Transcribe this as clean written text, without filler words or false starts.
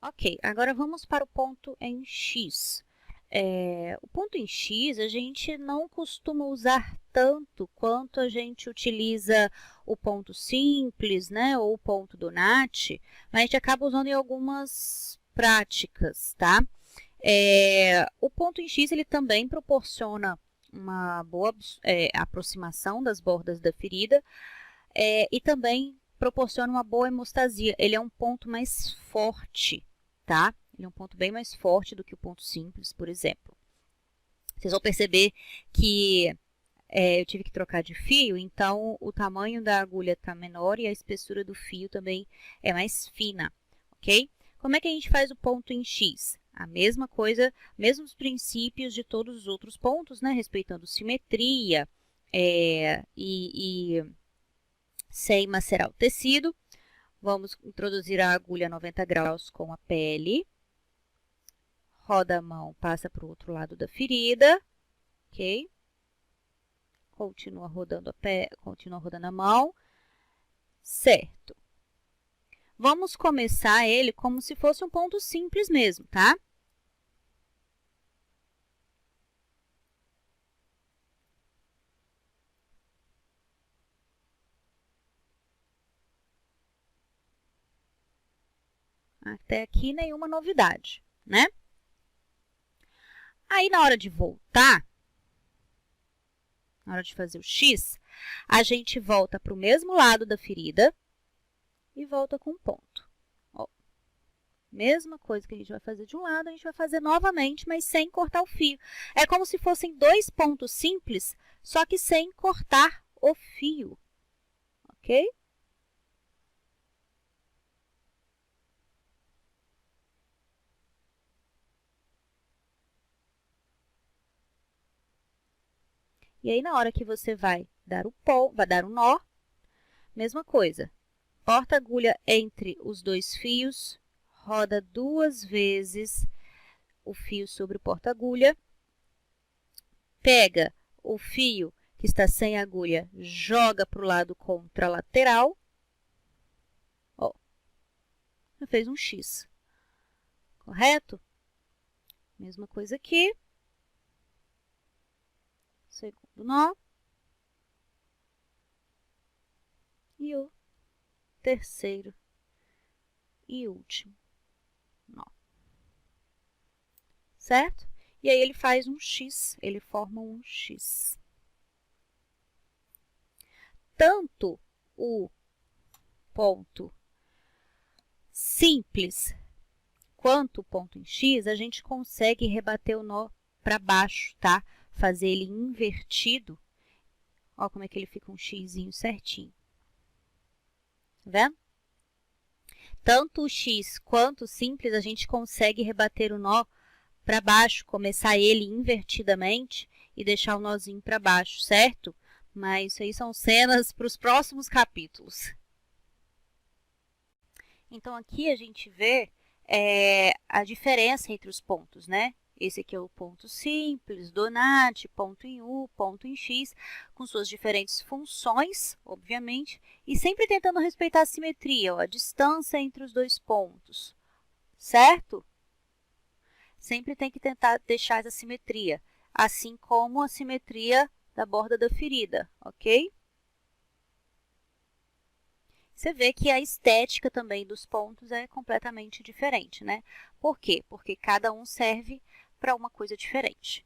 Ok, agora vamos para o ponto em X. O ponto em X a gente não costuma usar tanto quanto a gente utiliza o ponto simples, né, ou o ponto Donati, mas a gente acaba usando em algumas práticas, tá? O ponto em X ele também proporciona uma boa aproximação das bordas da ferida e também proporciona uma boa hemostasia. Ele é um ponto mais forte, tá? Ele é um ponto bem mais forte do que o ponto simples, por exemplo. Vocês vão perceber que eu tive que trocar de fio, então o tamanho da agulha está menor e a espessura do fio também é mais fina, ok? Como é que a gente faz o ponto em X? A mesma coisa, mesmos princípios de todos os outros pontos, né? Respeitando simetria sem macerar o tecido. Vamos introduzir a agulha a 90 graus com a pele. Roda a mão, passa para o outro lado da ferida, ok? Continua rodando a mão, certo? Vamos começar ele como se fosse um ponto simples mesmo, tá? Até aqui nenhuma novidade, né? Aí na hora de voltar, na hora de fazer o X, a gente volta para o mesmo lado da ferida e volta com um ponto. Ó, mesma coisa que a gente vai fazer de um lado, a gente vai fazer novamente, mas sem cortar o fio. É como se fossem dois pontos simples, só que sem cortar o fio, ok? E aí, na hora que você vai dar o nó, mesma coisa. Corta a agulha entre os dois fios, roda 2 vezes o fio sobre o porta-agulha, pega o fio que está sem agulha, joga para o lado contralateral. Ó, já fez um X, correto? Mesma coisa aqui. Segundo nó. E o terceiro e último nó. Certo? E aí ele faz um X, ele forma um X. Tanto o ponto simples quanto o ponto em X, a gente consegue rebater o nó para baixo, tá? Fazer ele invertido. Ó como é que ele fica um xizinho certinho. Tá vendo? Tanto o X quanto o simples, a gente consegue rebater o nó para baixo, começar ele invertidamente e deixar o nozinho para baixo, certo? Mas isso aí são cenas para os próximos capítulos. Então, aqui a gente vê a diferença entre os pontos, né? Esse aqui é o ponto simples, Donati, ponto em U, ponto em X, com suas diferentes funções, obviamente, e sempre tentando respeitar a simetria, ó, a distância entre os dois pontos, certo? Sempre tem que tentar deixar essa simetria, assim como a simetria da borda da ferida, ok? Você vê que a estética também dos pontos é completamente diferente, né? Por quê? Porque cada um serve para uma coisa diferente.